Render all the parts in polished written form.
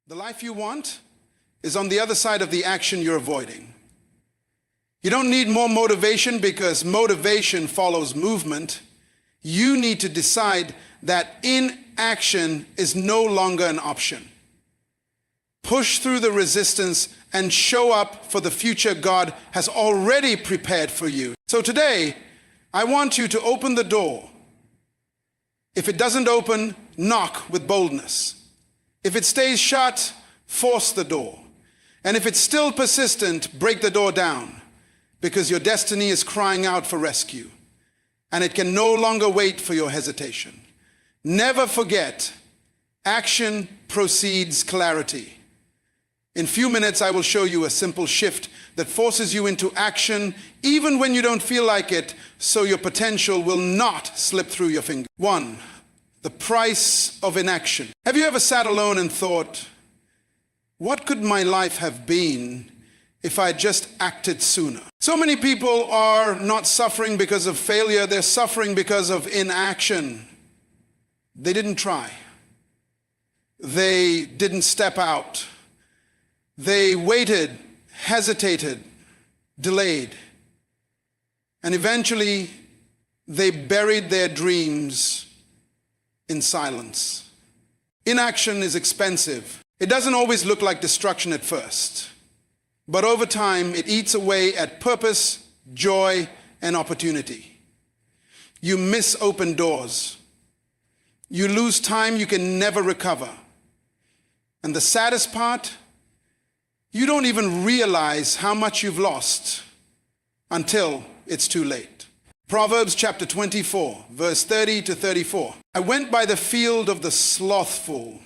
The life you want is on the other side of the action you're avoiding. You don't need more motivation because motivation follows movement. You need to decide that inaction is no longer an option. Push through the resistance and show up for the future God has already prepared for you. So today, I want you to open the door. If it doesn't open, knock with boldness. If it stays shut, force the door. And if it's still persistent, break the door down, because your destiny is crying out for rescue, and it can no longer wait for your hesitation. Never forget, action precedes clarity. In a few minutes, I will show you a simple shift that forces you into action even when you don't feel like it, so your potential will not slip through your fingers. 1. The price of inaction. Have you ever sat alone and thought, what could my life have been if I just acted sooner? So many people are not suffering because of failure, they're suffering because of inaction. They didn't try. They didn't step out. They waited, hesitated, delayed, and eventually they buried their dreams in silence. Inaction is expensive. It doesn't always look like destruction at first, but over time it eats away at purpose, joy, and opportunity. You miss open doors. You lose time you can never recover. And the saddest part, you don't even realize how much you've lost until it's too late. Proverbs chapter 24, verse 30 to 34. I went by the field of the slothful,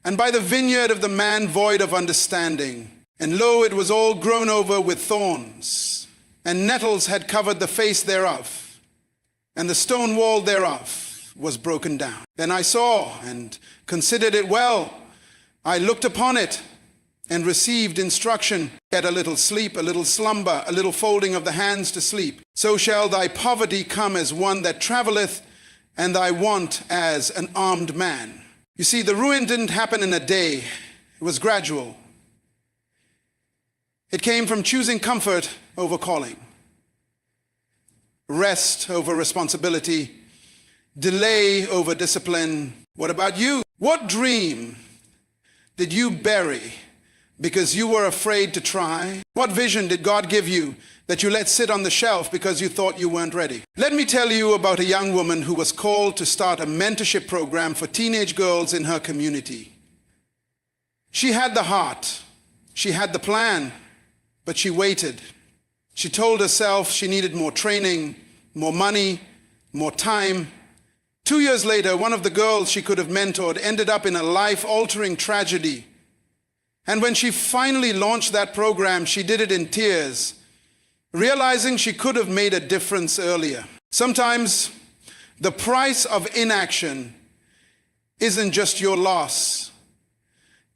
and by the vineyard of the man void of understanding. And lo, it was all grown over with thorns, and nettles had covered the face thereof, and the stone wall thereof was broken down. Then I saw and considered it well. I looked upon it and received instruction. Get a little sleep, a little slumber, a little folding of the hands to sleep. So shall thy poverty come as one that traveleth, and thy want as an armed man. You see, the ruin didn't happen in a day. It was gradual. It came from choosing comfort over calling, rest over responsibility, delay over discipline. What about you? What dream did you bury because you were afraid to try? What vision did God give you that you let sit on the shelf because you thought you weren't ready? Let me tell you about a young woman who was called to start a mentorship program for teenage girls in her community. She had the heart, she had the plan, but she waited. She told herself she needed more training, more money, more time. 2 years later, one of the girls she could have mentored ended up in a life-altering tragedy. And when she finally launched that program, she did it in tears, realizing she could have made a difference earlier. Sometimes the price of inaction isn't just your loss,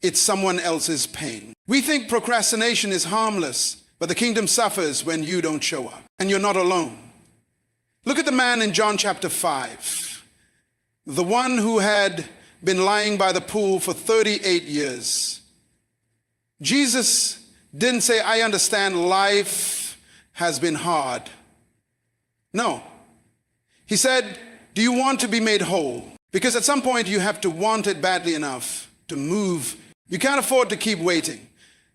it's someone else's pain. We think procrastination is harmless, but the kingdom suffers when you don't show up, and you're not alone. Look at the man in John chapter 5, the one who had been lying by the pool for 38 years. Jesus didn't say, I understand life has been hard. No. He said, do you want to be made whole? Because at some point you have to want it badly enough to move. You can't afford to keep waiting.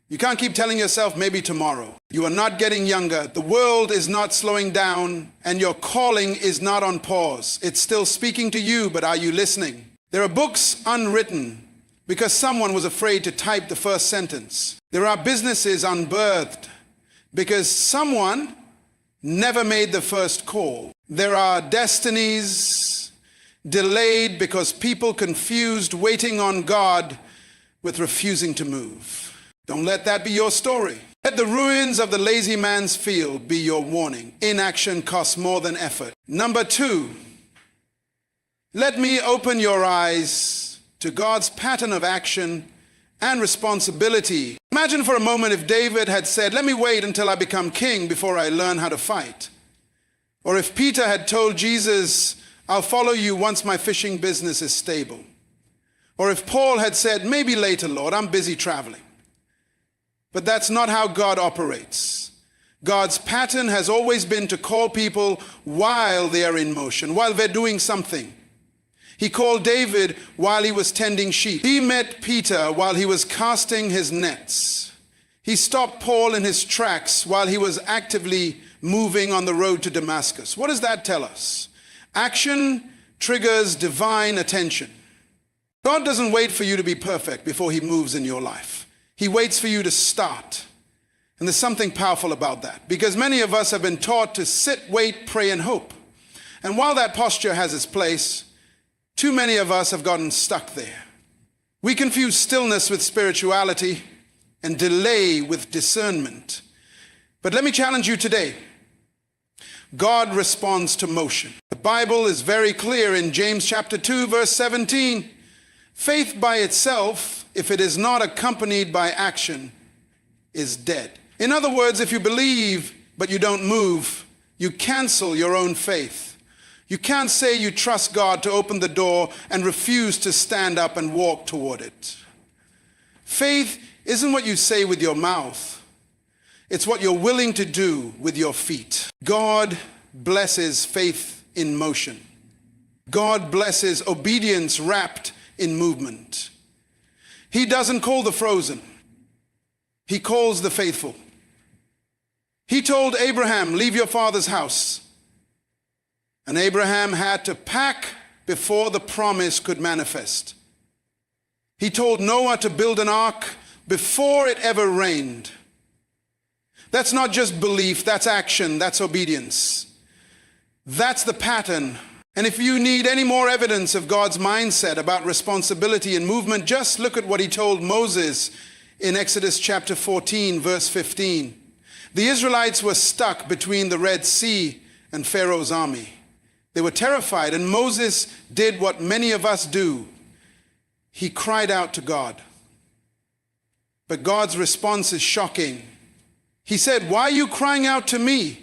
You can't keep telling yourself maybe tomorrow. You are not getting younger. The world is not slowing down, and your calling is not on pause. It's still speaking to you, but are you listening? There are books unwritten because someone was afraid to type the first sentence. There are businesses unbirthed because someone never made the first call. There are destinies delayed because people confused waiting on God with refusing to move. Don't let that be your story. Let the ruins of the lazy man's field be your warning. Inaction costs more than effort. Number 2, let me open your eyes to God's pattern of action and responsibility. Imagine for a moment if David had said, let me wait until I become king before I learn how to fight. Or if Peter had told Jesus, I'll follow you once my fishing business is stable. Or if Paul had said, maybe later, Lord, I'm busy traveling. But that's not how God operates. God's pattern has always been to call people while they are in motion, while they're doing something. He called David while he was tending sheep. He met Peter while he was casting his nets. He stopped Paul in his tracks while he was actively moving on the road to Damascus. What does that tell us? Action triggers divine attention. God doesn't wait for you to be perfect before he moves in your life. He waits for you to start. And there's something powerful about that, because many of us have been taught to sit, wait, pray, and hope. And while that posture has its place, too many of us have gotten stuck there. We confuse stillness with spirituality and delay with discernment. But let me challenge you today. God responds to motion. The Bible is very clear in James chapter 2, verse 17. Faith by itself, if it is not accompanied by action, is dead. In other words, if you believe but you don't move, you cancel your own faith. You can't say you trust God to open the door and refuse to stand up and walk toward it. Faith isn't what you say with your mouth. It's what you're willing to do with your feet. God blesses faith in motion. God blesses obedience wrapped in movement. He doesn't call the frozen. He calls the faithful. He told Abraham, leave your father's house. And Abraham had to pack before the promise could manifest. He told Noah to build an ark before it ever rained. That's not just belief, that's action, that's obedience. That's the pattern. And if you need any more evidence of God's mindset about responsibility and movement, just look at what he told Moses in Exodus chapter 14, verse 15. The Israelites were stuck between the Red Sea and Pharaoh's army. They were terrified, and Moses did what many of us do. He cried out to God. But God's response is shocking. He said, why are you crying out to me?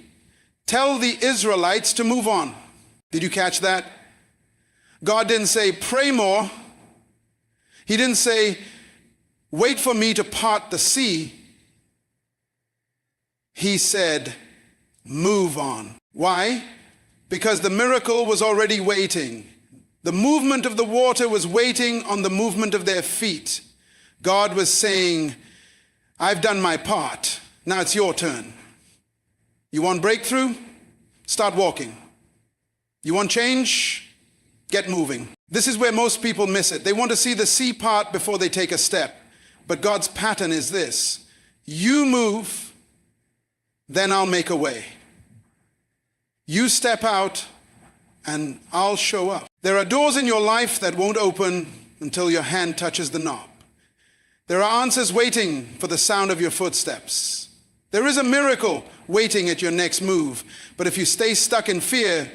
Tell the Israelites to move on. Did you catch that? God didn't say, pray more. He didn't say, wait for me to part the sea. He said, move on. Why? Because the miracle was already waiting. The movement of the water was waiting on the movement of their feet. God was saying, I've done my part. Now it's your turn. You want breakthrough? Start walking. You want change? Get moving. This is where most people miss it. They want to see the sea part before they take a step. But God's pattern is this. You move, then I'll make a way. You step out, and I'll show up. There are doors in your life that won't open until your hand touches the knob. There are answers waiting for the sound of your footsteps. There is a miracle waiting at your next move. But if you stay stuck in fear,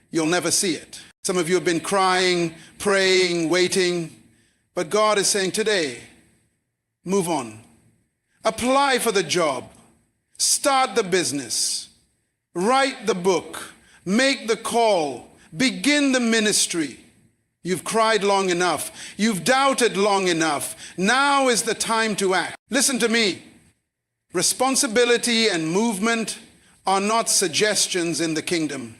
you'll never see it. Some of you have been crying, praying, waiting. But God is saying today, move on. Apply for the job. Start the business. Write the book. Make the call. Begin the ministry. You've cried long enough. You've doubted long enough. Now is the time to act. Listen to me. Responsibility and movement are not suggestions in the kingdom.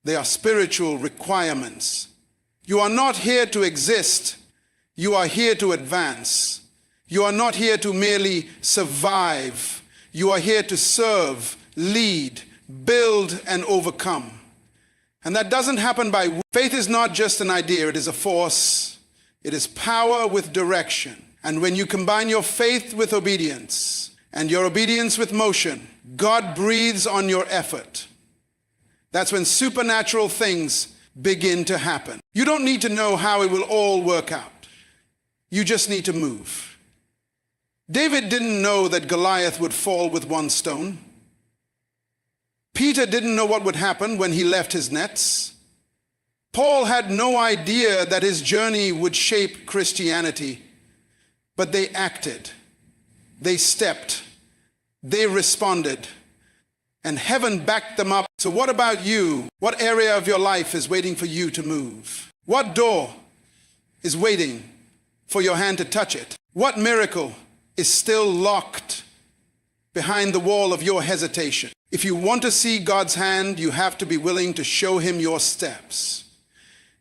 They are spiritual requirements. You are not here to exist. You are here to advance. You are not here to merely survive. You are here to serve, lead, build, and overcome. And that doesn't happen by... Faith is not just an idea, it is a force. It is power with direction. And when you combine your faith with obedience, and your obedience with motion, God breathes on your effort. That's when supernatural things begin to happen. You don't need to know how it will all work out. You just need to move. David didn't know that Goliath would fall with one stone. Peter didn't know what would happen when he left his nets. Paul had no idea that his journey would shape Christianity. But they acted. They stepped. They responded. And heaven backed them up. So what about you? What area of your life is waiting for you to move? What door is waiting for your hand to touch it? What miracle is still locked behind the wall of your hesitation? If you want to see God's hand, you have to be willing to show him your steps.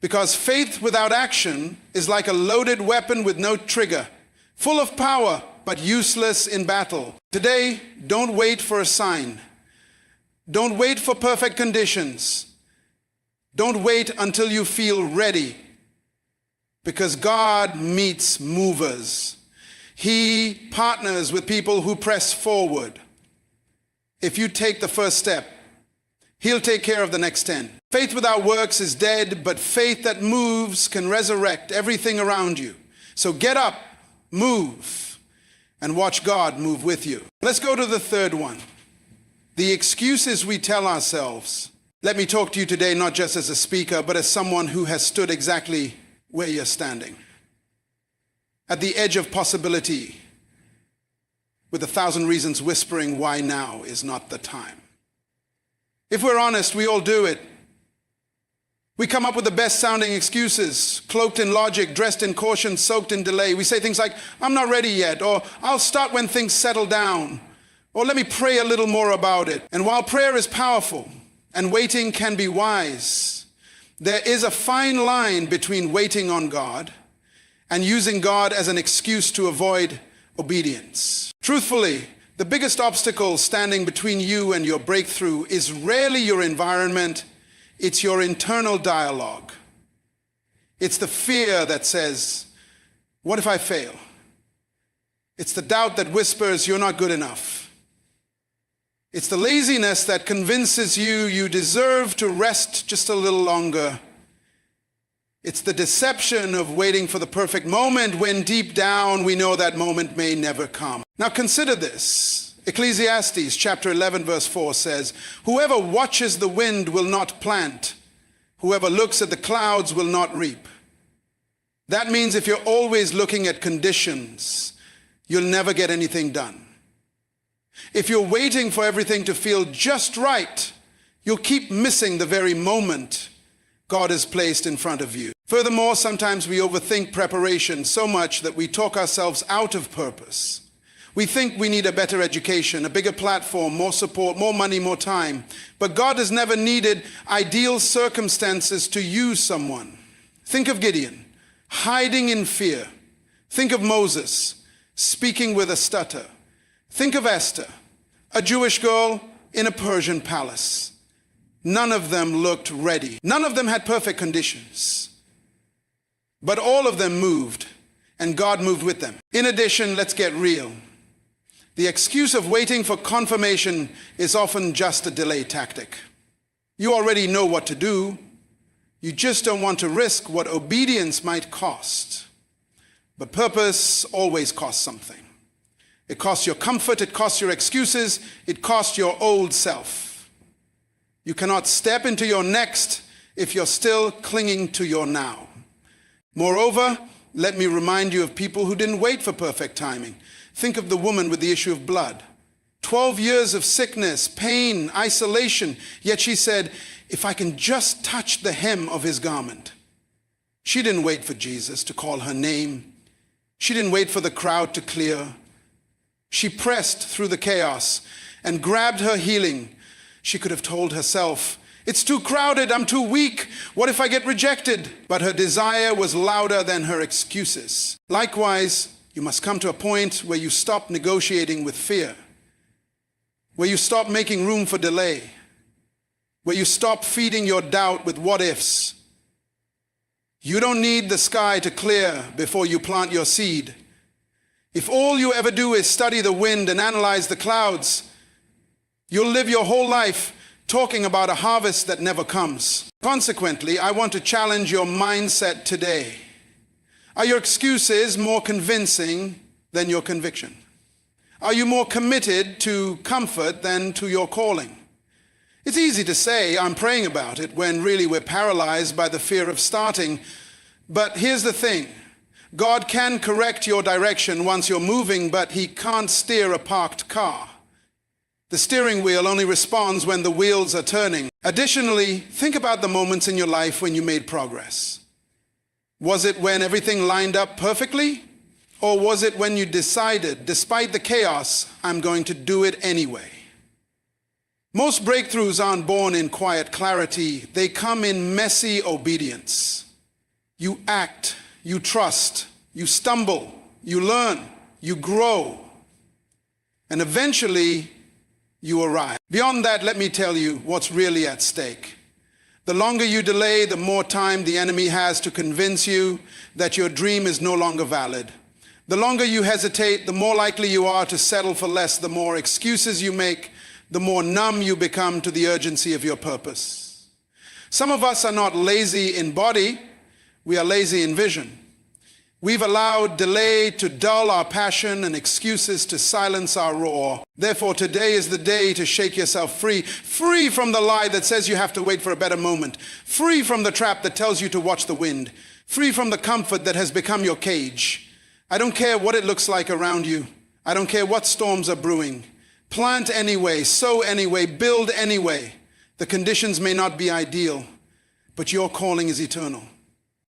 Because faith without action is like a loaded weapon with no trigger, full of power, but useless in battle. Today, don't wait for a sign. Don't wait for perfect conditions. Don't wait until you feel ready. Because God meets movers. He partners with people who press forward. If you take the first step, he'll take care of the next 10. Faith without works is dead, but faith that moves can resurrect everything around you. So get up, move, and watch God move with you. Let's go to the third one. The excuses we tell ourselves. Let me talk to you today not just as a speaker, but as someone who has stood exactly where you're standing. At the edge of possibility, with 1,000 reasons whispering why now is not the time. If we're honest, we all do it. We come up with the best sounding excuses, cloaked in logic, dressed in caution, soaked in delay. We say things like, I'm not ready yet, or I'll start when things settle down, or let me pray a little more about it. And while prayer is powerful and waiting can be wise, there is a fine line between waiting on God and using God as an excuse to avoid obedience. Truthfully, the biggest obstacle standing between you and your breakthrough is rarely your environment, it's your internal dialogue. It's the fear that says, what if I fail? It's the doubt that whispers, you're not good enough. It's the laziness that convinces you you deserve to rest just a little longer. It's the deception of waiting for the perfect moment when deep down we know that moment may never come. Now consider this. Ecclesiastes chapter 11 verse 4 says, whoever watches the wind will not plant. Whoever looks at the clouds will not reap. That means if you're always looking at conditions, you'll never get anything done. If you're waiting for everything to feel just right, you'll keep missing the very moment God has placed in front of you. Furthermore, sometimes we overthink preparation so much that we talk ourselves out of purpose. We think we need a better education, a bigger platform, more support, more money, more time. But God has never needed ideal circumstances to use someone. Think of Gideon, hiding in fear. Think of Moses, speaking with a stutter. Think of Esther, a Jewish girl in a Persian palace. None of them looked ready. None of them had perfect conditions. But all of them moved, and God moved with them. In addition, let's get real. The excuse of waiting for confirmation is often just a delay tactic. You already know what to do. You just don't want to risk what obedience might cost. But purpose always costs something. It costs your comfort, it costs your excuses, it costs your old self. You cannot step into your next if you're still clinging to your now. Moreover, let me remind you of people who didn't wait for perfect timing. Think of the woman with the issue of blood. 12 years of sickness, pain, isolation, yet she said, if I can just touch the hem of his garment. She didn't wait for Jesus to call her name. She didn't wait for the crowd to clear. She pressed through the chaos and grabbed her healing. She could have told herself, it's too crowded, I'm too weak. What if I get rejected? But her desire was louder than her excuses. Likewise, you must come to a point where you stop negotiating with fear, where you stop making room for delay, where you stop feeding your doubt with what ifs. You don't need the sky to clear before you plant your seed. If all you ever do is study the wind and analyze the clouds, you'll live your whole life talking about a harvest that never comes. Consequently, I want to challenge your mindset today. Are your excuses more convincing than your conviction? Are you more committed to comfort than to your calling? It's easy to say, I'm praying about it, when really we're paralyzed by the fear of starting. But here's the thing. God can correct your direction once you're moving, but he can't steer a parked car. The steering wheel only responds when the wheels are turning. Additionally, think about the moments in your life when you made progress. Was it when everything lined up perfectly? Or was it when you decided, despite the chaos, I'm going to do it anyway? Most breakthroughs aren't born in quiet clarity. They come in messy obedience. You act, you trust, you stumble, you learn, you grow, and eventually you arrive. Beyond that, let me tell you what's really at stake. The longer you delay, the more time the enemy has to convince you that your dream is no longer valid. The longer you hesitate, the more likely you are to settle for less. The more excuses you make, the more numb you become to the urgency of your purpose. Some of us are not lazy in body, we are lazy in vision. We've allowed delay to dull our passion and excuses to silence our roar. Therefore, today is the day to shake yourself free. Free from the lie that says you have to wait for a better moment. Free from the trap that tells you to watch the wind. Free from the comfort that has become your cage. I don't care what it looks like around you. I don't care what storms are brewing. Plant anyway, sow anyway, build anyway. The conditions may not be ideal, but your calling is eternal.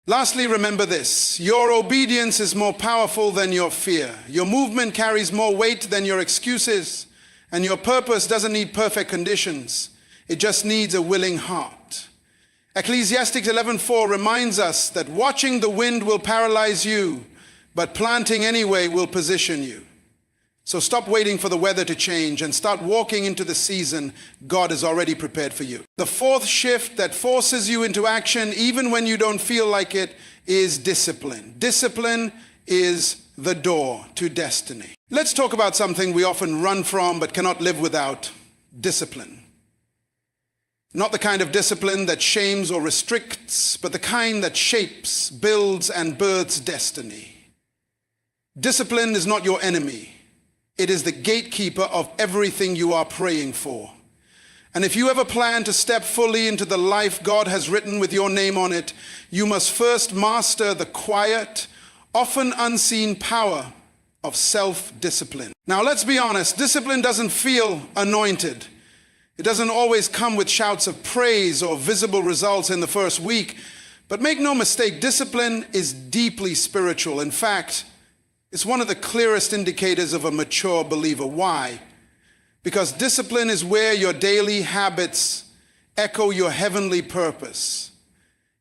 Lastly, remember this: your obedience is more powerful than your fear. Your movement carries more weight than your excuses, and your purpose doesn't need perfect conditions. It just needs a willing heart. Ecclesiastes 11:4 reminds us that watching the wind will paralyze you, but planting anyway will position you. So stop waiting for the weather to change and start walking into the season God has already prepared for you. The fourth shift that forces you into action even when you don't feel like it is discipline. Discipline is the door to destiny. Let's talk about something we often run from but cannot live without: discipline. Not the kind of discipline that shames or restricts, but the kind that shapes, builds, and births destiny. Discipline is not your enemy. It is the gatekeeper of everything you are praying for. And if you ever plan to step fully into the life God has written with your name on it, you must first master the quiet, often unseen power of self-discipline. Now, let's be honest, discipline doesn't feel anointed. It doesn't always come with shouts of praise or visible results in the first week. But make no mistake, discipline is deeply spiritual. In fact, it's one of the clearest indicators of a mature believer. Why? Because discipline is where your daily habits echo your heavenly purpose.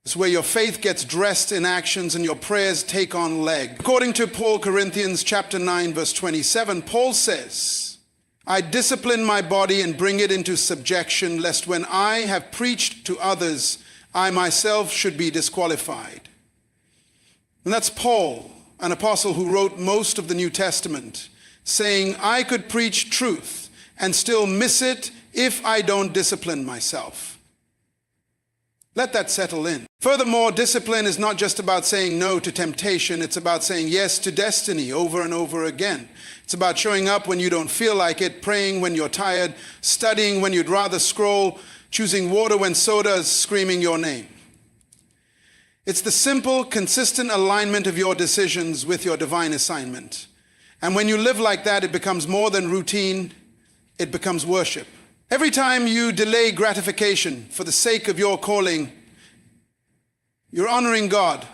It's where your faith gets dressed in actions and your prayers take on leg. According to Paul, Corinthians chapter 9, verse 27, Paul says, I discipline my body and bring it into subjection, lest when I have preached to others, I myself should be disqualified. And that's Paul, an apostle who wrote most of the New Testament, saying, I could preach truth and still miss it if I don't discipline myself. Let that settle in. Furthermore, discipline is not just about saying no to temptation. It's about saying yes to destiny over and over again. It's about showing up when you don't feel like it, praying when you're tired, studying when you'd rather scroll, choosing water when soda is screaming your name. It's the simple, consistent alignment of your decisions with your divine assignment. And when you live like that, it becomes more than routine, it becomes worship. Every time you delay gratification for the sake of your calling, you're honoring God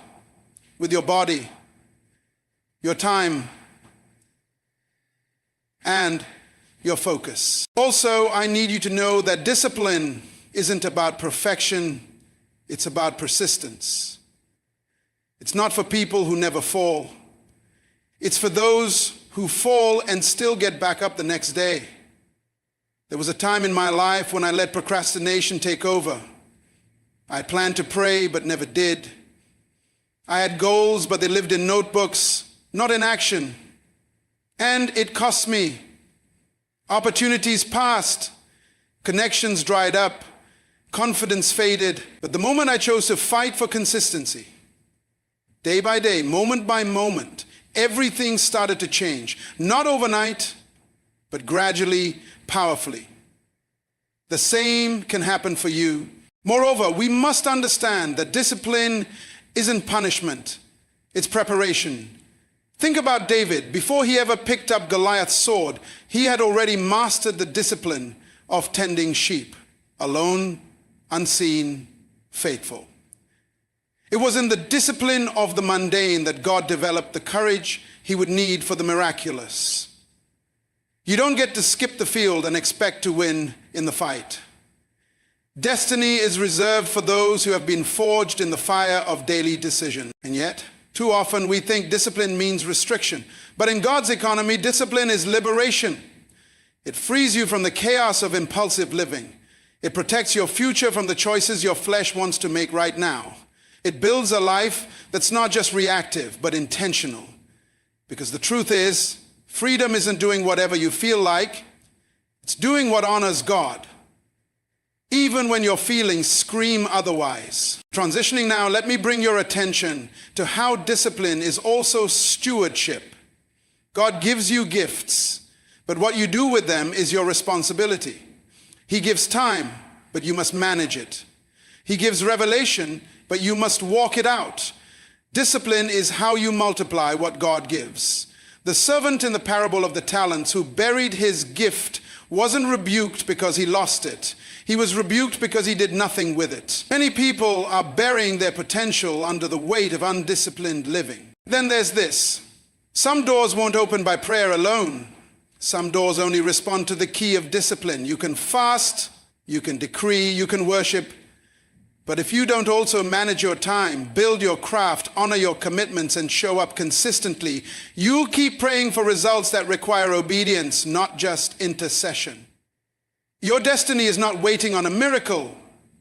with your body, your time, and your focus. Also, I need you to know that discipline isn't about perfection, it's about persistence. It's not for people who never fall. It's for those who fall and still get back up the next day. There was a time in my life when I let procrastination take over. I planned to pray, but never did. I had goals, but they lived in notebooks, not in action. And it cost me. Opportunities passed. Connections dried up. Confidence faded. But the moment I chose to fight for consistency, day by day, moment by moment, everything started to change. Not overnight, but gradually, powerfully. The same can happen for you. Moreover, we must understand that discipline isn't punishment, it's preparation. Think about David. Before he ever picked up Goliath's sword, he had already mastered the discipline of tending sheep, alone, unseen, faithful. It was in the discipline of the mundane that God developed the courage he would need for the miraculous. You don't get to skip the field and expect to win in the fight. Destiny is reserved for those who have been forged in the fire of daily decision. And yet, too often we think discipline means restriction. But in God's economy, discipline is liberation. It frees you from the chaos of impulsive living. It protects your future from the choices your flesh wants to make right now. It builds a life that's not just reactive, but intentional. Because the truth is, freedom isn't doing whatever you feel like. It's doing what honors God, even when your feelings scream otherwise. Transitioning now, let me bring your attention to how discipline is also stewardship. God gives you gifts, but what you do with them is your responsibility. He gives time, but you must manage it. He gives revelation, but you must walk it out. Discipline is how you multiply what God gives. The servant in the parable of the talents who buried his gift wasn't rebuked because he lost it. He was rebuked because he did nothing with it. Many people are burying their potential under the weight of undisciplined living. Then there's this. Some doors won't open by prayer alone. Some doors only respond to the key of discipline. You can fast, you can decree, you can worship. But if you don't also manage your time, build your craft, honor your commitments, and show up consistently, you'll keep praying for results that require obedience, not just intercession. Your destiny is not waiting on a miracle,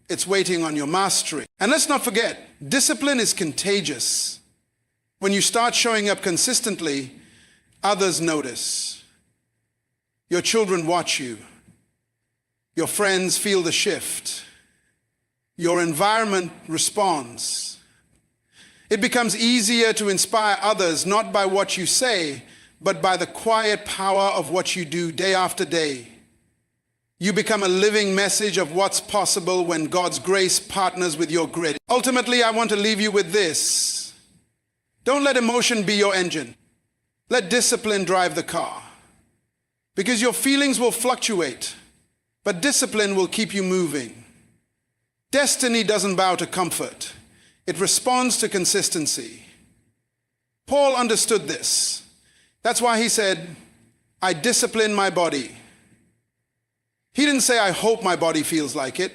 it's waiting on your mastery. And let's not forget, discipline is contagious. When you start showing up consistently, others notice. Your children watch you. Your friends feel the shift. Your environment responds. It becomes easier to inspire others, not by what you say, but by the quiet power of what you do day after day. You become a living message of what's possible when God's grace partners with your grit. Ultimately, I want to leave you with this. Don't let emotion be your engine. Let discipline drive the car. Because your feelings will fluctuate, but discipline will keep you moving. Destiny doesn't bow to comfort. It responds to consistency. Paul understood this. That's why he said, I discipline my body. He didn't say, I hope my body feels like it.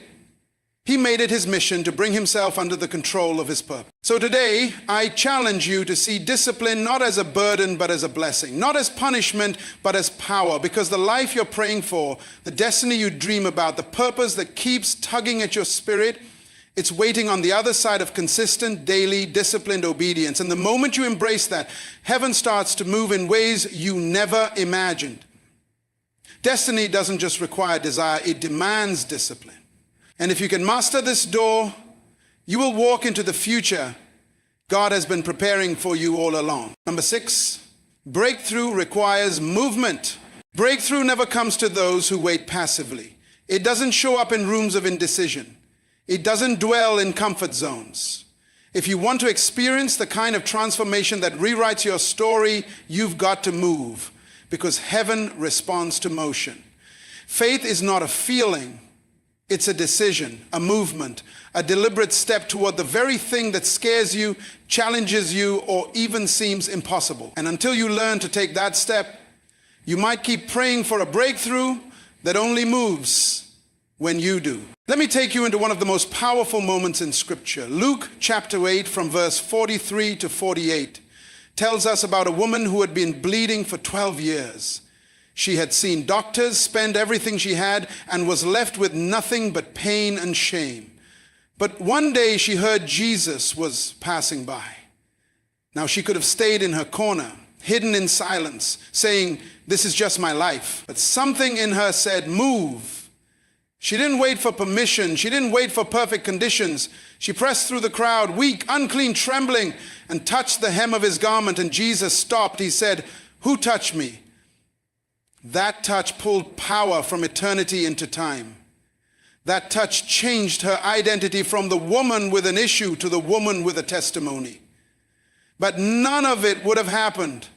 He made it his mission to bring himself under the control of his purpose. So today, I challenge you to see discipline not as a burden, but as a blessing. Not as punishment, but as power. Because the life you're praying for, the destiny you dream about, the purpose that keeps tugging at your spirit, it's waiting on the other side of consistent, daily, disciplined obedience. And the moment you embrace that, heaven starts to move in ways you never imagined. Destiny doesn't just require desire, it demands discipline. And if you can master this door, you will walk into the future God has been preparing for you all along. Number 6, breakthrough requires movement. Breakthrough never comes to those who wait passively. It doesn't show up in rooms of indecision. It doesn't dwell in comfort zones. If you want to experience the kind of transformation that rewrites your story, you've got to move, because heaven responds to motion. Faith is not a feeling. It's a decision, a movement, a deliberate step toward the very thing that scares you, challenges you, or even seems impossible. And until you learn to take that step, you might keep praying for a breakthrough that only moves when you do. Let me take you into one of the most powerful moments in Scripture. Luke chapter 8 from verse 43 to 48 tells us about a woman who had been bleeding for 12 years. She had seen doctors, spend everything she had, and was left with nothing but pain and shame. But one day she heard Jesus was passing by. Now she could have stayed in her corner, hidden in silence, saying, "This is just my life." But something in her said, "Move." She didn't wait for permission. She didn't wait for perfect conditions. She pressed through the crowd, weak, unclean, trembling, and touched the hem of his garment. And Jesus stopped. He said, "Who touched me?" That touch pulled power from eternity into time. That touch changed her identity from the woman with an issue to the woman with a testimony. But none of it would have happened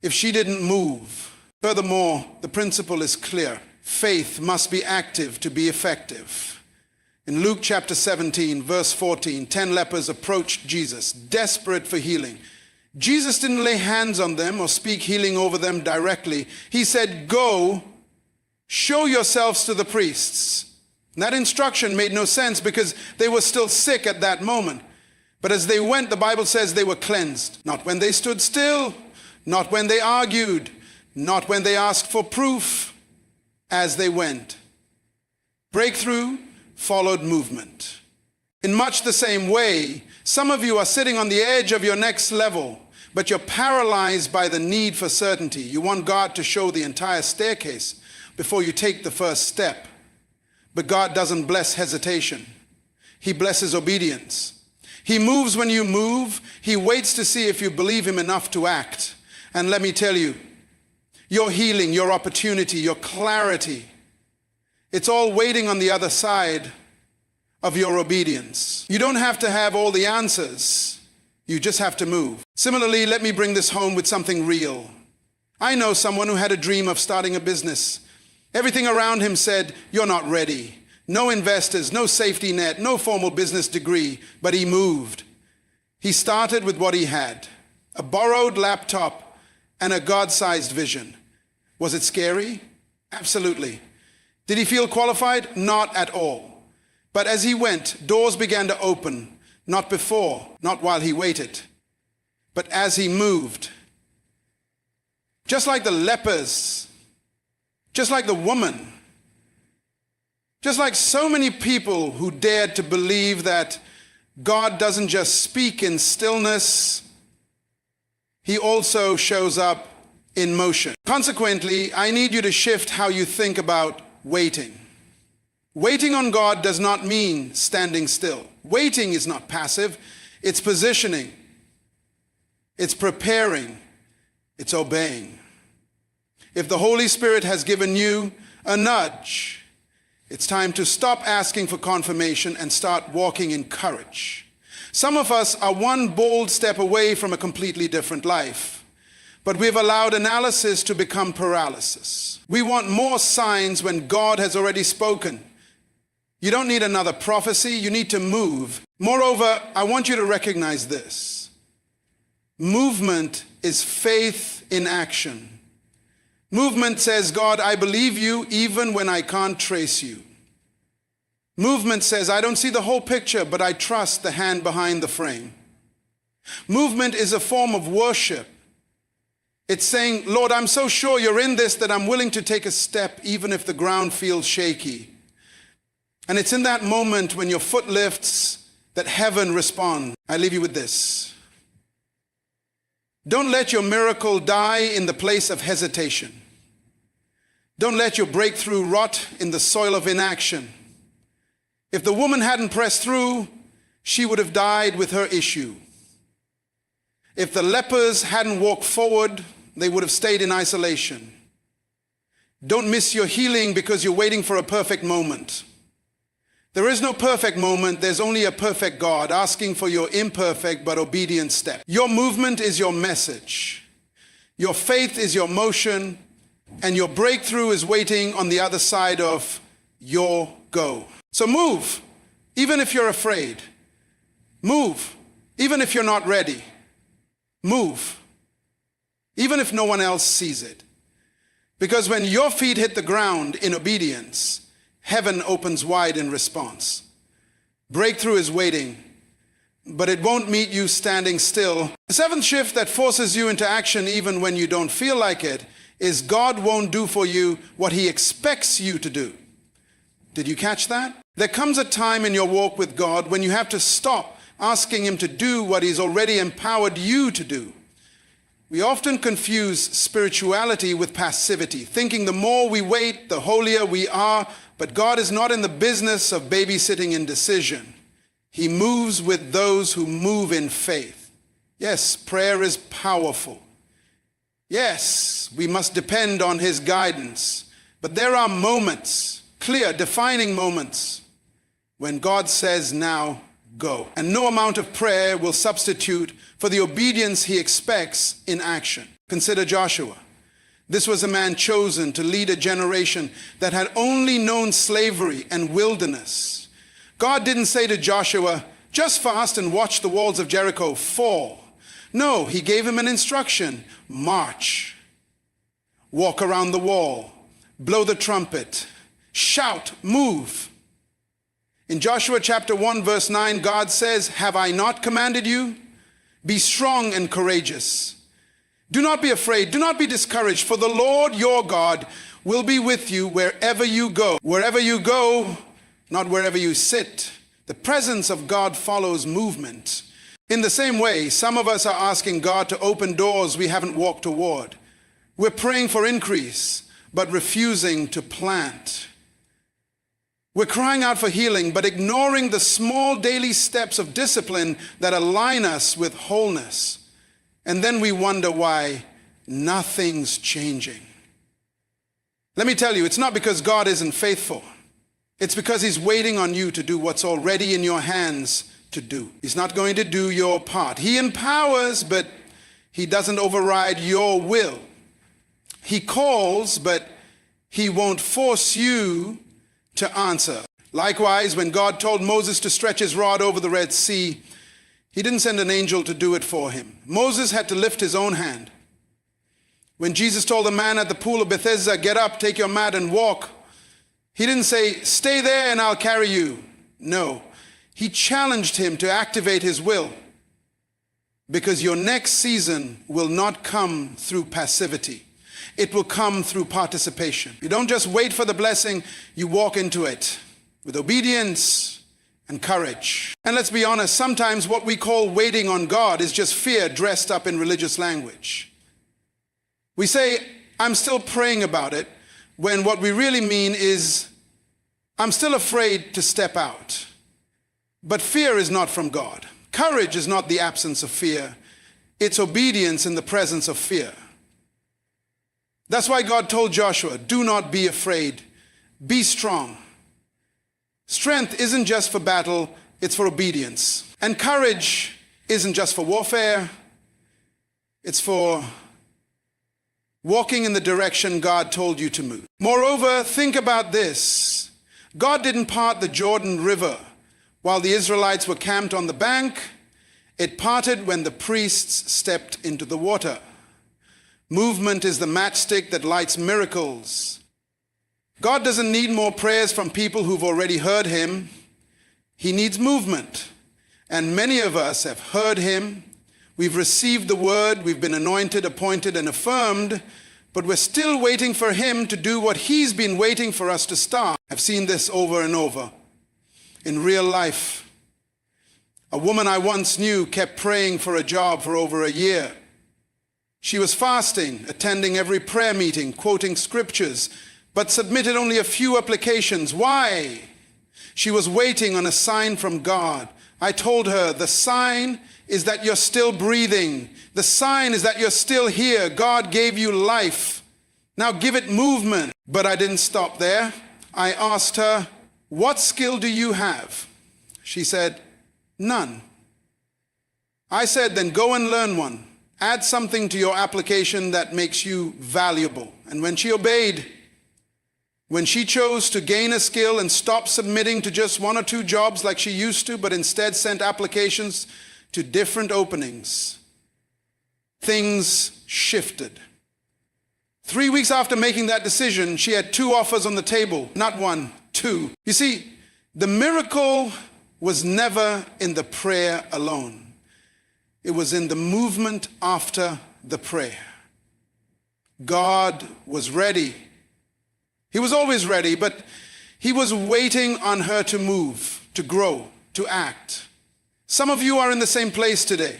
if she didn't move. Furthermore, the principle is clear. Faith must be active to be effective. In Luke chapter 17, verse 14, 10 lepers approached Jesus, desperate for healing. Jesus didn't lay hands on them or speak healing over them directly. He said, "Go, show yourselves to the priests." And that instruction made no sense because they were still sick at that moment. But as they went, the Bible says they were cleansed. Not when they stood still, not when they argued, not when they asked for proof, as they went. Breakthrough followed movement. In much the same way, some of you are sitting on the edge of your next level, but you're paralyzed by the need for certainty. You want God to show the entire staircase before you take the first step. But God doesn't bless hesitation. He blesses obedience. He moves when you move. He waits to see if you believe him enough to act. And let me tell you, your healing, your opportunity, your clarity, it's all waiting on the other side of your obedience. You don't have to have all the answers. You just have to move. Similarly, let me bring this home with something real. I know someone who had a dream of starting a business. Everything around him said, "You're not ready." No investors, no safety net, no formal business degree, but he moved. He started with what he had, a borrowed laptop and a God-sized vision. Was it scary? Absolutely. Did he feel qualified? Not at all. But as he went, doors began to open, not before, not while he waited, but as he moved. Just like the lepers, just like the woman, just like so many people who dared to believe that God doesn't just speak in stillness, he also shows up in motion. Consequently, I need you to shift how you think about waiting. Waiting on God does not mean standing still. Waiting is not passive. It's positioning. It's preparing. It's obeying. If the Holy Spirit has given you a nudge, it's time to stop asking for confirmation and start walking in courage. Some of us are one bold step away from a completely different life, but we've allowed analysis to become paralysis. We want more signs when God has already spoken. You don't need another prophecy, you need to move. Moreover, I want you to recognize this. Movement is faith in action. Movement says, "God, I believe you even when I can't trace you." Movement says, "I don't see the whole picture, but I trust the hand behind the frame." Movement is a form of worship. It's saying, "Lord, I'm so sure you're in this that I'm willing to take a step even if the ground feels shaky." And it's in that moment when your foot lifts that heaven responds. I leave you with this. Don't let your miracle die in the place of hesitation. Don't let your breakthrough rot in the soil of inaction. If the woman hadn't pressed through, she would have died with her issue. If the lepers hadn't walked forward, they would have stayed in isolation. Don't miss your healing because you're waiting for a perfect moment. There is no perfect moment, there's only a perfect God asking for your imperfect but obedient step. Your movement is your message. Your faith is your motion, and your breakthrough is waiting on the other side of your go. So move, even if you're afraid. Move, even if you're not ready. Move, even if no one else sees it. Because when your feet hit the ground in obedience, heaven opens wide in response. Breakthrough is waiting, but it won't meet you standing still. The seventh shift that forces you into action even when you don't feel like it is God won't do for you what he expects you to do. Did you catch that? There comes a time in your walk with God when you have to stop asking him to do what he's already empowered you to do. We often confuse spirituality with passivity, thinking the more we wait, the holier we are. But God is not in the business of babysitting indecision. He moves with those who move in faith. Yes, prayer is powerful. Yes, we must depend on his guidance. But there are moments, clear, defining moments, when God says, "Now go." And no amount of prayer will substitute for the obedience he expects in action. Consider Joshua. This was a man chosen to lead a generation that had only known slavery and wilderness. God didn't say to Joshua, just fast and watch the walls of Jericho fall. No, he gave him an instruction. March. Walk around the wall. Blow the trumpet. Shout. Move. In Joshua chapter 1 verse 9, God says, have I not commanded you? Be strong and courageous. Do not be afraid. Do not be discouraged. For the Lord your God will be with you wherever you go. Wherever you go, not wherever you sit. The presence of God follows movement. In the same way, some of us are asking God to open doors we haven't walked toward. We're praying for increase, but refusing to plant. We're crying out for healing, but ignoring the small daily steps of discipline that align us with wholeness. And then we wonder why nothing's changing. Let me tell you, it's not because God isn't faithful. It's because he's waiting on you to do what's already in your hands to do. He's not going to do your part. He empowers, but he doesn't override your will. He calls, but he won't force you to answer. Likewise, when God told Moses to stretch his rod over the Red Sea, he didn't send an angel to do it for him. Moses had to lift his own hand. When Jesus told the man at the pool of Bethesda, get up, take your mat and walk, he didn't say, stay there and I'll carry you. No, he challenged him to activate his will, because your next season will not come through passivity. It will come through participation. You don't just wait for the blessing, you walk into it with obedience and courage. And let's be honest, sometimes what we call waiting on God is just fear dressed up in religious language. We say, I'm still praying about it, when what we really mean is, I'm still afraid to step out. But fear is not from God. Courage is not the absence of fear. It's obedience in the presence of fear. That's why God told Joshua, do not be afraid. Be strong. Strength isn't just for battle, it's for obedience. And courage isn't just for warfare, it's for walking in the direction God told you to move. Moreover, think about this. God didn't part the Jordan River while the Israelites were camped on the bank. It parted when the priests stepped into the water. Movement is the matchstick that lights miracles. God doesn't need more prayers from people who've already heard him. He needs movement. And many of us have heard him. We've received the word. We've been anointed, appointed, and affirmed. But we're still waiting for him to do what he's been waiting for us to start. I've seen this over and over in real life. A woman I once knew kept praying for a job for over a year. She was fasting, attending every prayer meeting, quoting scriptures, but submitted only a few applications. Why? She was waiting on a sign from God. I told her, the sign is that you're still breathing. The sign is that you're still here. God gave you life. Now give it movement. But I didn't stop there. I asked her, what skill do you have? She said, none. I said, then go and learn one. Add something to your application that makes you valuable. And when she obeyed, when she chose to gain a skill and stop submitting to just one or two jobs like she used to, but instead sent applications to different openings, things shifted. 3 weeks after making that decision, she had 2 offers on the table, not 1, 2. You see, the miracle was never in the prayer alone. It was in the movement after the prayer. God was ready. He was always ready, but he was waiting on her to move, to grow, to act. Some of you are in the same place today.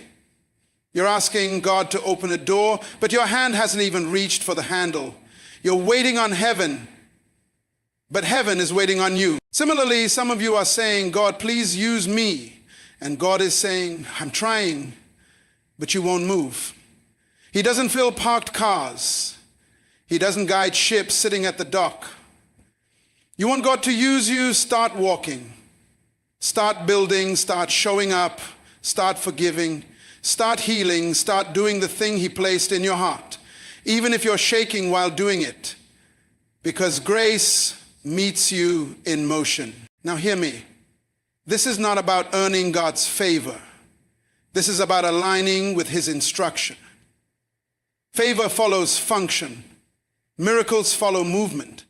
You're asking God to open a door, but your hand hasn't even reached for the handle. You're waiting on heaven, but heaven is waiting on you. Similarly, some of you are saying, God, please use me. And God is saying, I'm trying, but you won't move. He doesn't fill parked cars. He doesn't guide ships sitting at the dock. You want God to use you? Start walking. Start building, start showing up, start forgiving, start healing, start doing the thing he placed in your heart, even if you're shaking while doing it, because grace meets you in motion. Now hear me. This is not about earning God's favor. This is about aligning with his instruction. Favor follows function. Miracles follow movement.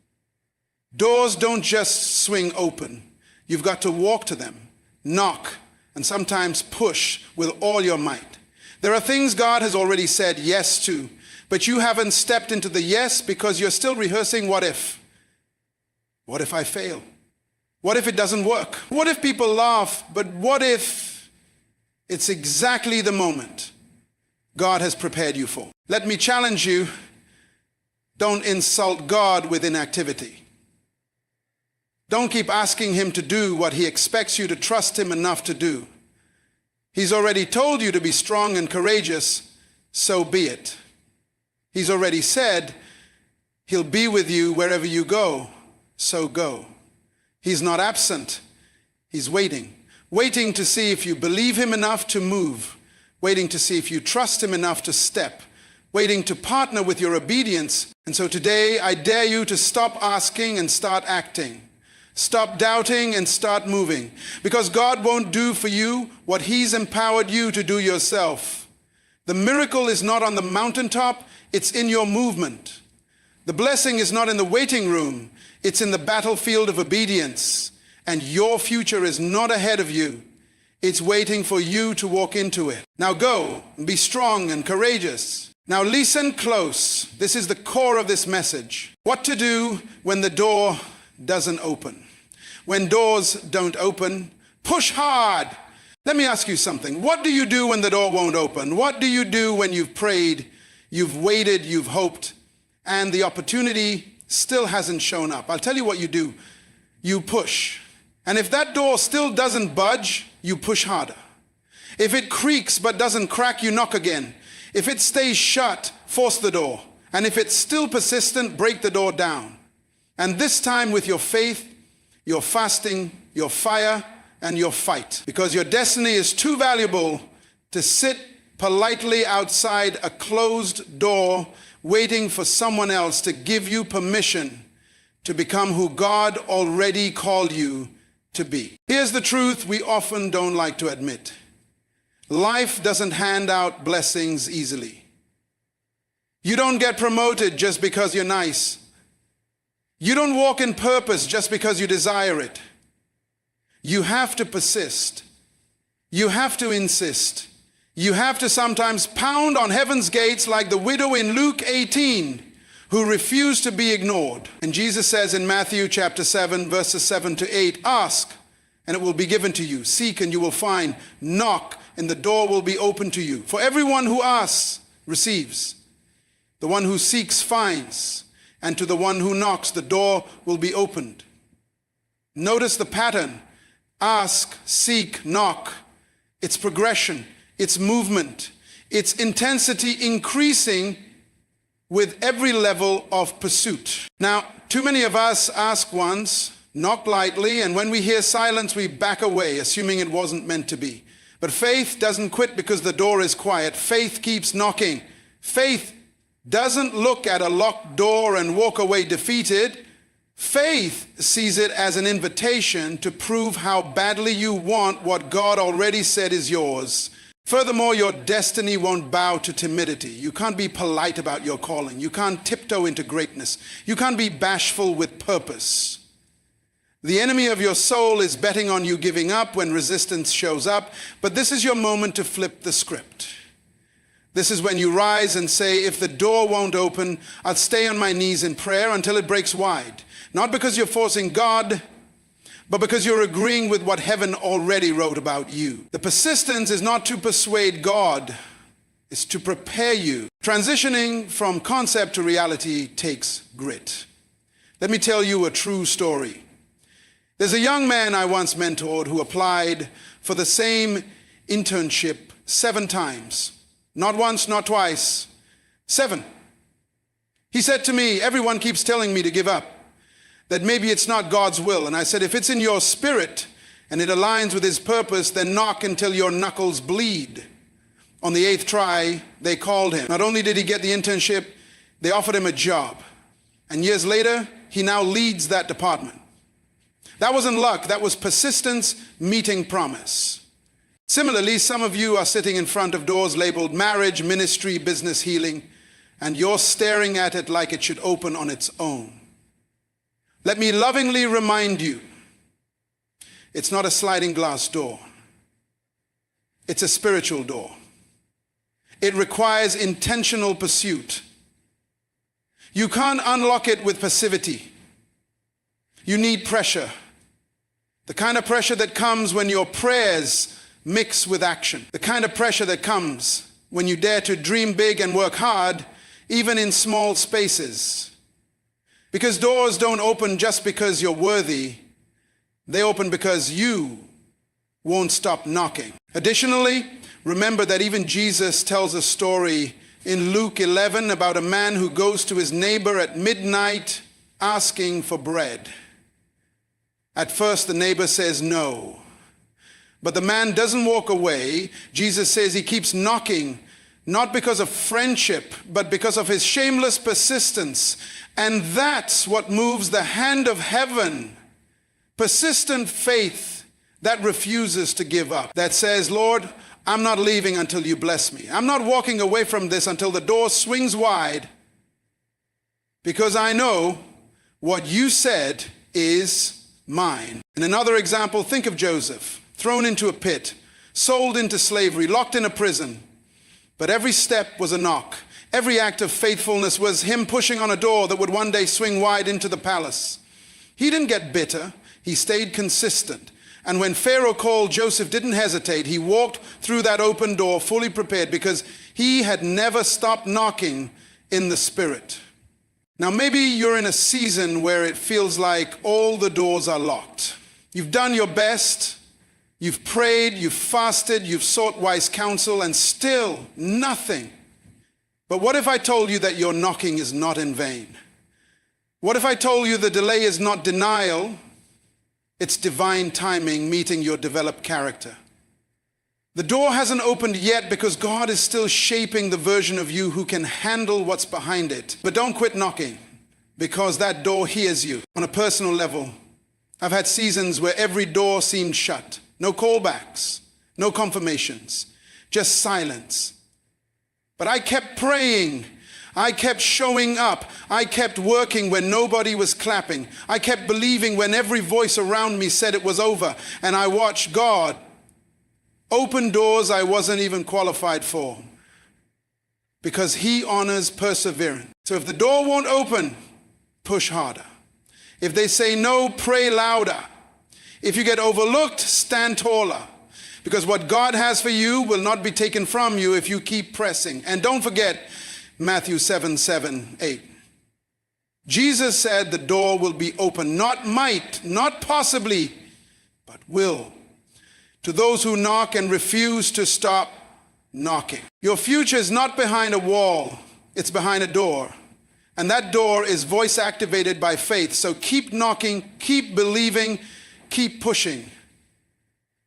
Doors don't just swing open. You've got to walk to them, knock, and sometimes push with all your might. There are things God has already said yes to, but you haven't stepped into the yes because you're still rehearsing what if. What if I fail? What if it doesn't work? What if people laugh? But what if it's exactly the moment God has prepared you for? Let me challenge you. Don't insult God with inactivity. Don't keep asking him to do what he expects you to trust him enough to do. He's already told you to be strong and courageous, so be it. He's already said he'll be with you wherever you go, so go. He's not absent. He's waiting. Waiting to see if you believe him enough to move. Waiting to see if you trust him enough to step. Waiting to partner with your obedience. And so today, I dare you to stop asking and start acting. Stop doubting and start moving. Because God won't do for you what he's empowered you to do yourself. The miracle is not on the mountaintop, it's in your movement. The blessing is not in the waiting room, it's in the battlefield of obedience. And your future is not ahead of you. It's waiting for you to walk into it. Now go and be strong and courageous. Now listen close. This is the core of this message. What to do when the door doesn't open. When doors don't open, push hard. Let me ask you something. What do you do when the door won't open? What do you do when you've prayed, you've waited, you've hoped, and the opportunity still hasn't shown up? I'll tell you what you do. You push. And if that door still doesn't budge, you push harder. If it creaks but doesn't crack, you knock again. If it stays shut, force the door. And if it's still persistent, break the door down. And this time with your faith, your fasting, your fire, and your fight. Because your destiny is too valuable to sit politely outside a closed door waiting for someone else to give you permission to become who God already called you to be. Here's the truth we often don't like to admit. Life doesn't hand out blessings easily. You don't get promoted just because you're nice. You don't walk in purpose just because you desire it. You have to persist. You have to insist. You have to sometimes pound on heaven's gates like the widow in Luke 18 who refused to be ignored. And Jesus says in Matthew chapter 7, verses 7 to 8, ask and it will be given to you. Seek and you will find. Knock and the door will be open to you. For everyone who asks receives. The one who seeks finds. And to the one who knocks, the door will be opened. Notice the pattern. Ask, seek, knock. It's progression. It's movement. It's intensity increasing with every level of pursuit. Now, too many of us ask once, knock lightly, and when we hear silence, we back away, assuming it wasn't meant to be. But faith doesn't quit because the door is quiet. Faith keeps knocking. Faith doesn't look at a locked door and walk away defeated. Faith sees it as an invitation to prove how badly you want what God already said is yours. Furthermore, your destiny won't bow to timidity. You can't be polite about your calling. You can't tiptoe into greatness. You can't be bashful with purpose. The enemy of your soul is betting on you giving up when resistance shows up, but this is your moment to flip the script. This is when you rise and say, if the door won't open, I'll stay on my knees in prayer until it breaks wide. Not because you're forcing God, but because you're agreeing with what heaven already wrote about you. The persistence is not to persuade God, it's to prepare you. Transitioning from concept to reality takes grit. Let me tell you a true story. There's a young man I once mentored who applied for the same internship 7 times. Not once, not twice, 7. He said to me, everyone keeps telling me to give up, that maybe it's not God's will. And I said, if it's in your spirit and it aligns with his purpose, then knock until your knuckles bleed. On the 8th try, they called him. Not only did he get the internship, they offered him a job. And years later, he now leads that department. That wasn't luck, that was persistence meeting promise. Similarly, some of you are sitting in front of doors labeled marriage, ministry, business, healing, and you're staring at it like it should open on its own. Let me lovingly remind you, it's not a sliding glass door. It's a spiritual door. It requires intentional pursuit. You can't unlock it with passivity. You need pressure. The kind of pressure that comes when your prayers mix with action. The kind of pressure that comes when you dare to dream big and work hard, even in small spaces. Because doors don't open just because you're worthy. They open because you won't stop knocking. Additionally, remember that even Jesus tells a story in Luke 11 about a man who goes to his neighbor at midnight asking for bread. At first, the neighbor says no. But the man doesn't walk away. Jesus says he keeps knocking, not because of friendship, but because of his shameless persistence. And that's what moves the hand of heaven. Persistent faith that refuses to give up. That says, Lord, I'm not leaving until you bless me. I'm not walking away from this until the door swings wide, because I know what you said is mine. In another example, think of Joseph, thrown into a pit, sold into slavery, locked in a prison. But every step was a knock. Every act of faithfulness was him pushing on a door that would one day swing wide into the palace. He didn't get bitter. He stayed consistent. And when Pharaoh called, Joseph didn't hesitate. He walked through that open door fully prepared because he had never stopped knocking in the Spirit. Now, maybe you're in a season where it feels like all the doors are locked. You've done your best. You've prayed, you've fasted, you've sought wise counsel, and still nothing. But what if I told you that your knocking is not in vain? What if I told you the delay is not denial? It's divine timing meeting your developed character. The door hasn't opened yet because God is still shaping the version of you who can handle what's behind it. But don't quit knocking, because that door hears you. On a personal level, I've had seasons where every door seemed shut. No callbacks, no confirmations, just silence. But I kept praying. I kept showing up. I kept working when nobody was clapping. I kept believing when every voice around me said it was over. And I watched God open doors I wasn't even qualified for, because He honors perseverance. So if the door won't open, push harder. If they say no, pray louder. If you get overlooked, stand taller. Because what God has for you will not be taken from you if you keep pressing. And don't forget Matthew 7:7-8. Jesus said the door will be open, not might, not possibly, but will, to those who knock and refuse to stop knocking. Your future is not behind a wall, it's behind a door. And that door is voice activated by faith. So keep knocking, keep believing, keep pushing.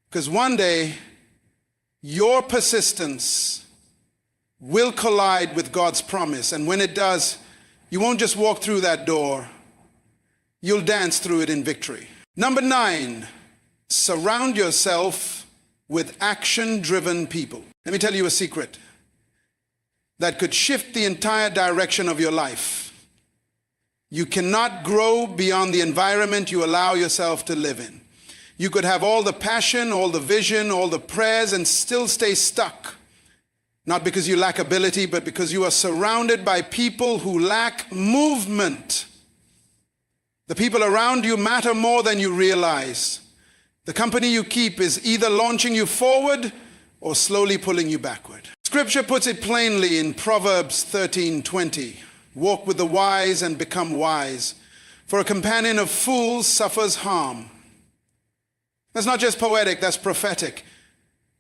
Because one day, your persistence will collide with God's promise. And when it does, you won't just walk through that door, you'll dance through it in victory. Number 9, surround yourself with action-driven people. Let me tell you a secret that could shift the entire direction of your life. You cannot grow beyond the environment you allow yourself to live in. You could have all the passion, all the vision, all the prayers, and still stay stuck. Not because you lack ability, but because you are surrounded by people who lack movement. The people around you matter more than you realize. The company you keep is either launching you forward or slowly pulling you backward. Scripture puts it plainly in Proverbs 13:20. Walk with the wise and become wise, for a companion of fools suffers harm. That's not just poetic, that's prophetic.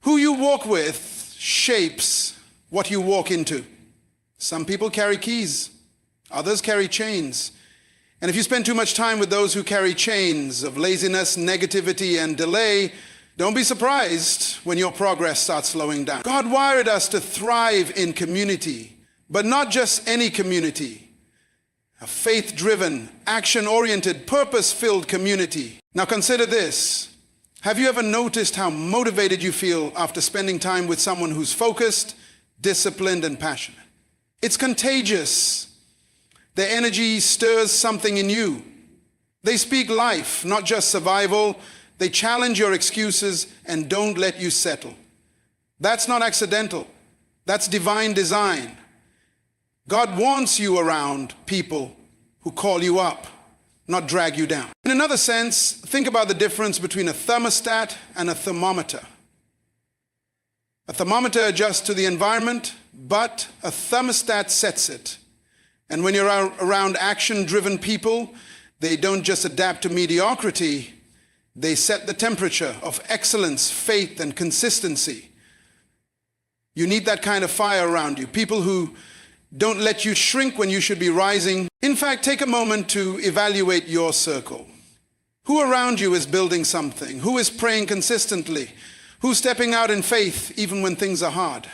Who you walk with shapes what you walk into. Some people carry keys, others carry chains. And if you spend too much time with those who carry chains of laziness, negativity, and delay, don't be surprised when your progress starts slowing down. God wired us to thrive in community, but not just any community. a faith-driven, action-oriented, purpose-filled community. Now consider this. Have you ever noticed how motivated you feel after spending time with someone who's focused, disciplined, and passionate? It's contagious. Their energy stirs something in you. They speak life, not just survival. They challenge your excuses and don't let you settle. That's not accidental. That's divine design. God wants you around people who call you up, not drag you down. In another sense, think about the difference between a thermostat and a thermometer. A thermometer adjusts to the environment, but a thermostat sets it. And when you're around action-driven people, they don't just adapt to mediocrity, they set the temperature of excellence, faith, and consistency. You need that kind of fire around you. People who don't let you shrink when you should be rising. In fact, take a moment to evaluate your circle. Who around you is building something? Who is praying consistently? Who's stepping out in faith even when things are hard?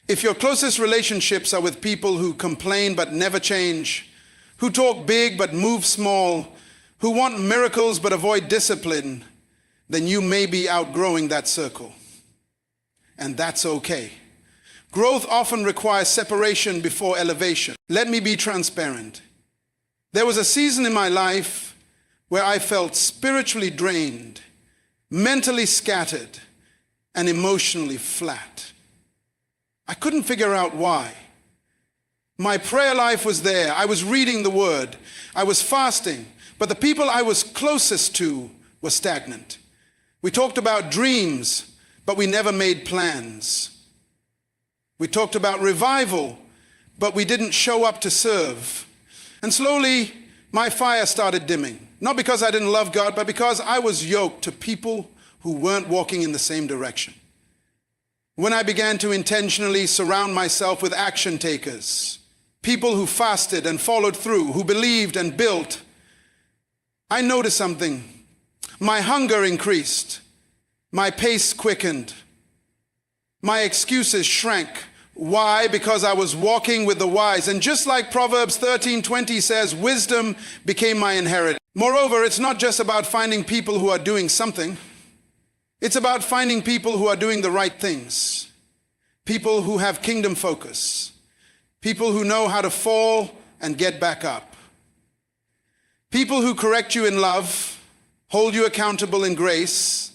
If your closest relationships are with people who complain but never change, who talk big but move small, who want miracles but avoid discipline, then you may be outgrowing that circle. And that's okay. Growth often requires separation before elevation. Let me be transparent. There was a season in my life where I felt spiritually drained, mentally scattered, and emotionally flat. I couldn't figure out why. My prayer life was there. I was reading the word. I was fasting. But the people I was closest to were stagnant. We talked about dreams, but we never made plans. We talked about revival, but we didn't show up to serve. And slowly, my fire started dimming. Not because I didn't love God, but because I was yoked to people who weren't walking in the same direction. When I began to intentionally surround myself with action takers, people who fasted and followed through, who believed and built, I noticed something. My hunger increased. My pace quickened. My excuses shrank. Why? Because I was walking with the wise. And just like Proverbs 13:20 says, wisdom became my inheritance. Moreover, it's not just about finding people who are doing something. It's about finding people who are doing the right things. People who have kingdom focus. People who know how to fall and get back up. People who correct you in love, hold you accountable in grace,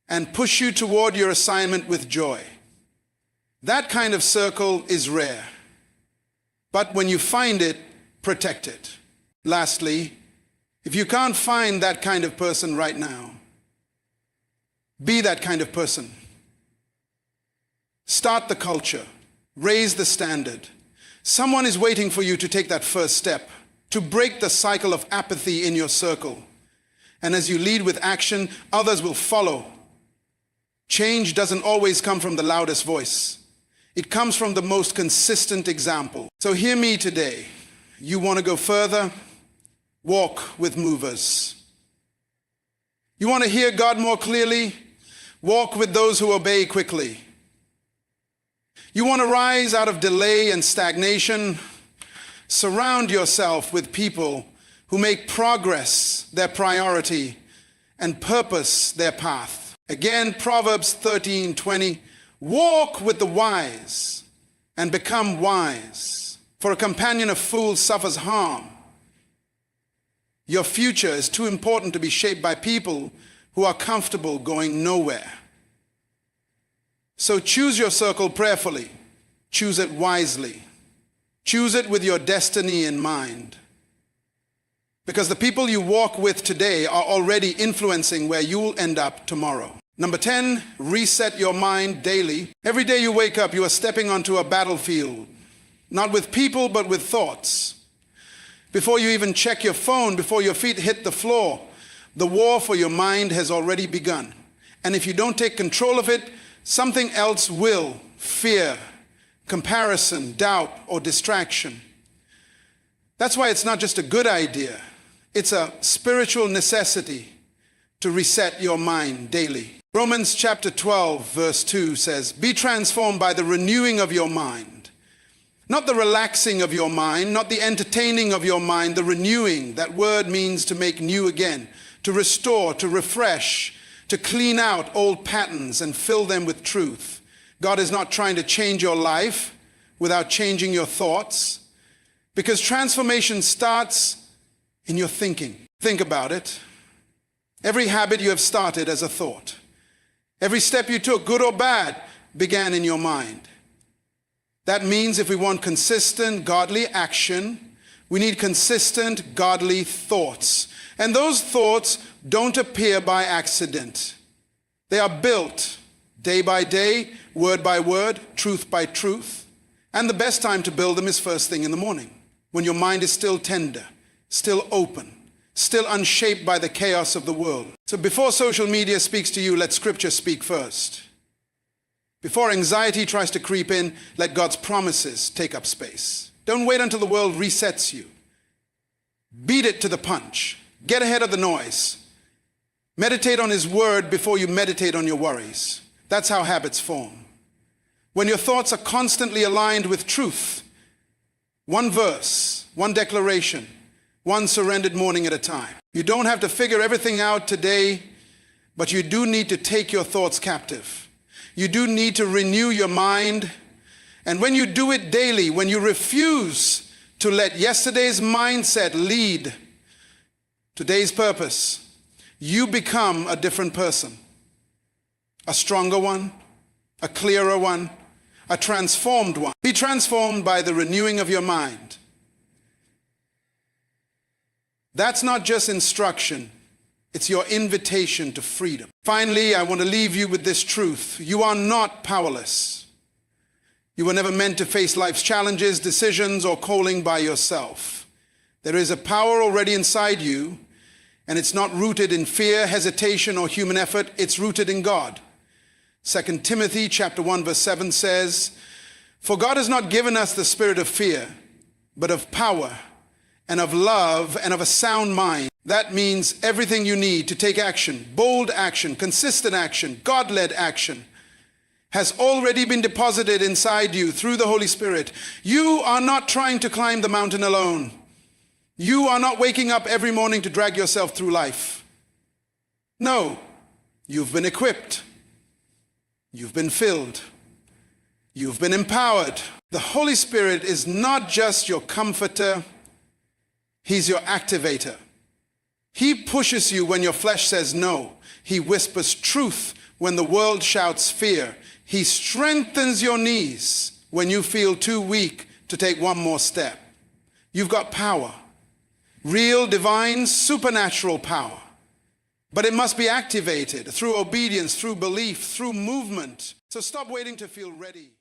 and push you toward your assignment with joy. That kind of circle is rare. But when you find it, protect it. Lastly, if you can't find that kind of person right now, be that kind of person. Start the culture. Raise the standard. Someone is waiting for you to take that first step, to break the cycle of apathy in your circle. And as you lead with action, others will follow. Change doesn't always come from the loudest voice. It comes from the most consistent example. So hear me today. You want to go further? Walk with movers. You want to hear God more clearly? Walk with those who obey quickly. You want to rise out of delay and stagnation? Surround yourself with people who make progress their priority and purpose their path. Again, Proverbs 13:20, walk with the wise and become wise, for a companion of fools suffers harm. Your future is too important to be shaped by people who are comfortable going nowhere. So choose your circle prayerfully. Choose it wisely. Choose it with your destiny in mind. Because the people you walk with today are already influencing where you will end up tomorrow. Number 10, reset your mind daily. Every day you wake up, you are stepping onto a battlefield. Not with people, but with thoughts. Before you even check your phone, before your feet hit the floor, the war for your mind has already begun. And if you don't take control of it, something else will. Fear, comparison, doubt, or distraction. That's why it's not just a good idea. It's a spiritual necessity to reset your mind daily. Romans chapter 12, verse 2 says, be transformed by the renewing of your mind, Not the relaxing of your mind, not the entertaining of your mind, the renewing. That word means to make new again, to restore, to refresh, to clean out old patterns and fill them with truth. God is not trying to change your life without changing your thoughts, because transformation starts in your thinking. Think about it. Every habit you have started as a thought. Every step you took, good or bad, began in your mind. That means if we want consistent, godly action, we need consistent, godly thoughts. And those thoughts don't appear by accident. They are built day by day, word by word, truth by truth. And the best time to build them is first thing in the morning, when your mind is still tender, still open, still unshaped by the chaos of the world. So before social media speaks to you, let Scripture speak first. Before anxiety tries to creep in, let God's promises take up space. Don't wait until the world resets you. Beat it to the punch. Get ahead of the noise. Meditate on His word before you meditate on your worries. That's how habits form. When your thoughts are constantly aligned with truth, one verse, one declaration, one surrendered morning at a time. You don't have to figure everything out today, but you do need to take your thoughts captive. You do need to renew your mind. And when you do it daily, when you refuse to let yesterday's mindset lead today's purpose, you become a different person. A stronger one, a clearer one, a transformed one. Be transformed by the renewing of your mind. That's not just instruction. It's your invitation to freedom. Finally, I want to leave you with this truth. You are not powerless. You were never meant to face life's challenges, decisions, or calling by yourself. There is a power already inside you, and it's not rooted in fear, hesitation, or human effort. It's rooted in God. 2 Timothy chapter 1, verse 7 says, "For God has not given us the spirit of fear, but of power and of love and of a sound mind." That means everything you need to take action, bold action, consistent action, God-led action, has already been deposited inside you through the Holy Spirit. You are not trying to climb the mountain alone. You are not waking up every morning to drag yourself through life. No, you've been equipped. You've been filled. You've been empowered. The Holy Spirit is not just your comforter, He's your activator. He pushes you when your flesh says no. He whispers truth when the world shouts fear. He strengthens your knees when you feel too weak to take one more step. You've got power. Real, divine, supernatural power. But it must be activated through obedience, through belief, through movement. So stop waiting to feel ready.